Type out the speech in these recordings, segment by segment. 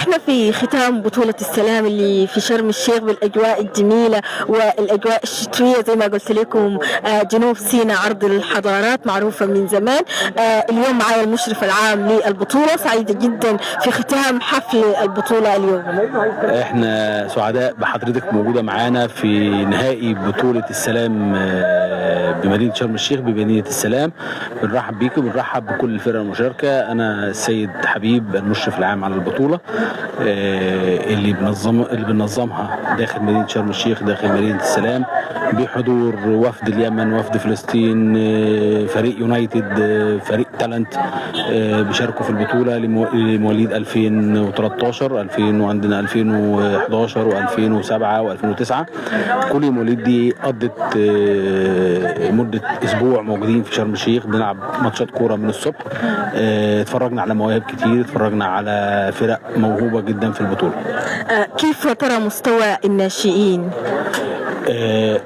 احنا في ختام بطولة السلام اللي في شرم الشيخ بالاجواء الجميلة والاجواء الشتوية زي ما قلت لكم. جنوب سيناء عرض الحضارات معروفة من زمان. اليوم معايا المشرف العام للبطولة، سعيدة جدا في ختام حفل البطولة اليوم. احنا سعداء بحضرتك موجودة معانا في نهائي بطولة السلام بمدينة شرم الشيخ بمدينة السلام. بنرحب بيكم، بنرحب بكل الفرق المشاركة. انا السيد حبيب المشرف العام على البطولة اللي بننظمها داخل مدينة شرم الشيخ داخل مدينة السلام بحضور وفد اليمن، وفد فلسطين، فريق يونايتد، فريق تالنت بيشاركوا في البطولة لمواليد 2013 وعندنا 2011 و2007 و2009. كل المواليد دي قضت مدة اسبوع موجودين في شرم الشيخ بنلعب ماتشات كورة من الصبح. اتفرجنا على مواهب كتير، اتفرجنا على فرق موهوبة جدا في البطولة. كيف ترى مستوى الناشئين؟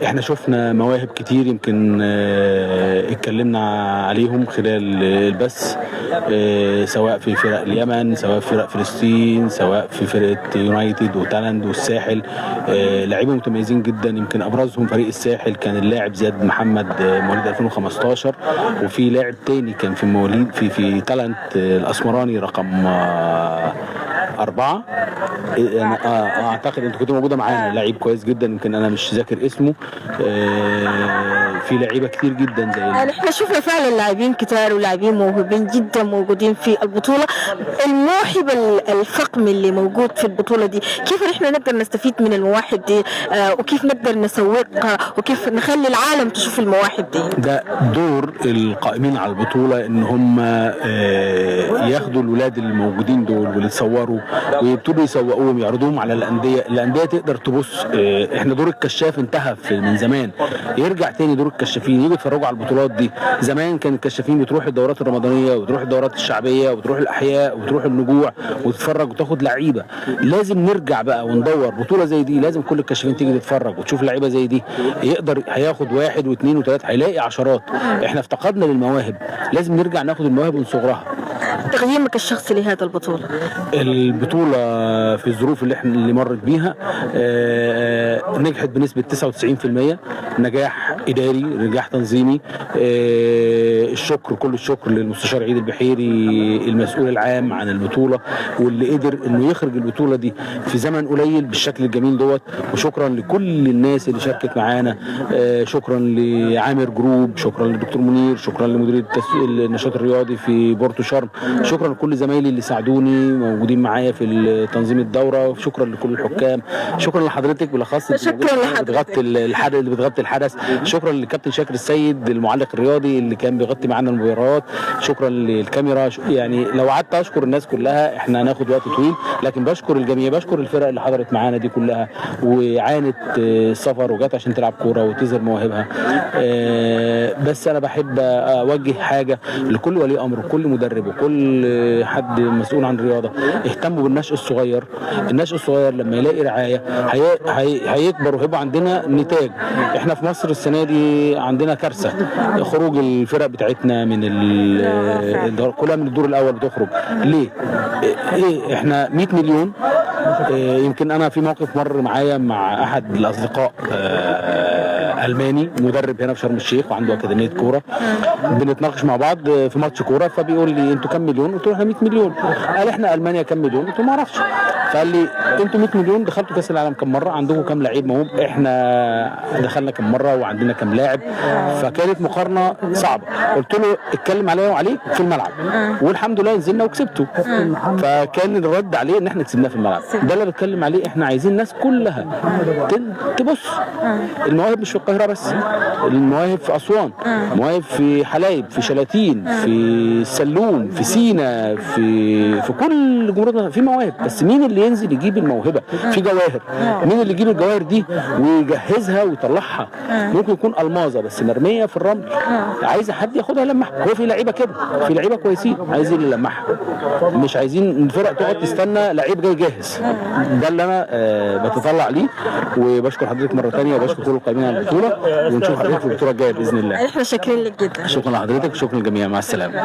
احنا شفنا مواهب كتير يمكن اتكلمنا عليهم خلال البث، سواء في فرق اليمن، سواء في فرق فلسطين، سواء في فرقة يونايتد وتالند والساحل. لاعبين متميزين جدا، يمكن ابرزهم فريق الساحل كان اللاعب زياد محمد مواليد 2015، وفي لاعب تاني كان في مواليد في تالند الاسمراني رقم 4. اعتقد انت كنت موجوده معانا، لعيب كويس جدا يمكن انا مش ذاكر اسمه. في لعيبه كتير جدا زي احنا شفنا فعلا لاعبين كتار ولاعبين موهوبين جدا موجودين في البطوله. الموهبه الفقم اللي موجود في البطوله دي، كيف احنا نقدر نستفيد من المواهب دي وكيف نقدر نسوقها وكيف نخلي العالم تشوف المواهب دي؟ ده دور القائمين على البطوله، ان هم ياخدوا الولاد الموجودين دول واللي يتصوروا ويبتدوا يسوقوهم، يعرضوهم على الانديه تقدر تبص. احنا دور الكشاف انتهى من زمان، يرجع تاني دور الكشافين يجوا يتفرجوا على البطولات دي. زمان كان الكشافين بتروح الدورات الرمضانيه وتروح الدورات الشعبيه وتروح الاحياء وتروح النجوع وتتفرج وتاخد لعيبه. لازم نرجع بقى وندور بطوله زي دي، لازم كل الكشافين تيجي تتفرج وتشوف لعيبه زي دي. يقدر هياخد 1 و2 و3 هيلاقي عشرات. احنا افتقدنا للمواهب، لازم نرجع ناخد المواهب من صغرها. تقييمك الشخصي لهذا البطولة في الظروف اللي مرت بيها نجحت بنسبة 99%. نجاح إداري، نجاح تنظيمي. كل الشكر للمستشار عيد البحيري المسؤول العام عن البطولة، واللي قدر انه يخرج البطولة دي في زمن قليل بالشكل الجميل دوت. وشكرا لكل الناس اللي شاركت معانا، شكرا لعامر جروب، شكرا للدكتور منير، شكرا لمديرية النشاط الرياضي في بورتو شرم، شكرا لكل زمايلي اللي ساعدوني موجودين معايا في تنظيم الدورة، شكرا لكل الحكام، شكرا لحضرتك بالاخص اللي بتغطي الحدث، شكرا للكابتن شاكر السيد المعلق الرياضي اللي كان بيغطي معانا المباريات، شكرا للكاميرا. يعني لو قعدت اشكر الناس كلها احنا هناخد وقت طويل، لكن بشكر الجميع، بشكر الفرق اللي حضرت معانا دي كلها وعانت السفر وجات عشان تلعب كوره وتظهر مواهبها. بس انا بحب اوجه حاجه لكل ولي امر وكل مدرب وكل حد مسؤول عن رياضه، اهتموا بالنشء الصغير. النشء الصغير لما يلاقي رعايه هيكبر وهيبقى عندنا نتاج. احنا في مصر السنه دي عندنا كارثه، خروج الفرق بتاعتنا من كلها من الدور الاول بتخرج. ليه؟ احنا 100 مليون. يمكن انا في موقف مر معايا مع احد الاصدقاء الماني مدرب هنا في شرم الشيخ وعنده اكاديميه كوره، بنتناقش مع بعض في ماتش كوره، فبيقول لي انتوا كام مليون؟ قلت له احنا 100 مليون. قال احنا المانيا كام مليون؟ قلت له ما اعرفش. فقال لي انتوا 100 مليون دخلتوا كاس العالم كام مره؟ عندكم كام لعيب موهوب؟ احنا دخلنا كام مره وعندنا كام لاعب؟ فكانت مقارنه صعبه. قلت له اتكلم عليا وعليك في الملعب، والحمد لله نزلنا وكسبته. فكان الرد عليه ان احنا كسبناه في الملعب. ده اللي بتكلم عليه، احنا عايزين الناس كلها تبص. المواهب مش في القاهره بس، المواهب في اسوان، مواهب في حلايب، في شلاتين، في السلوم، في سينا، في كل جمهورنا في مواهب. بس مين اللي ينزل يجيب الموهبه؟ في جواهر، مين اللي يجيب الجواهر دي ويجهزها ويطلعها؟ ممكن يكون الماظه بس مرميه في الرمل، عايزه حد ياخدها يلمعها. هو في لعيبه كده، في لعيبه كويسين عايزين يلمعها، مش عايزين الفرق تقعد تستنى لعيب جاي جاهز. ده اللي انا بتطلع ليه. وبشكر حضرتك مره ثانيه وبشكر كل القائمين على البطوله، ونشوف حضرتك في البطوله الجايه باذن الله. احنا شاكرين لك جدا. شكرا لحضرتك، شكرا للجميع، مع السلامه.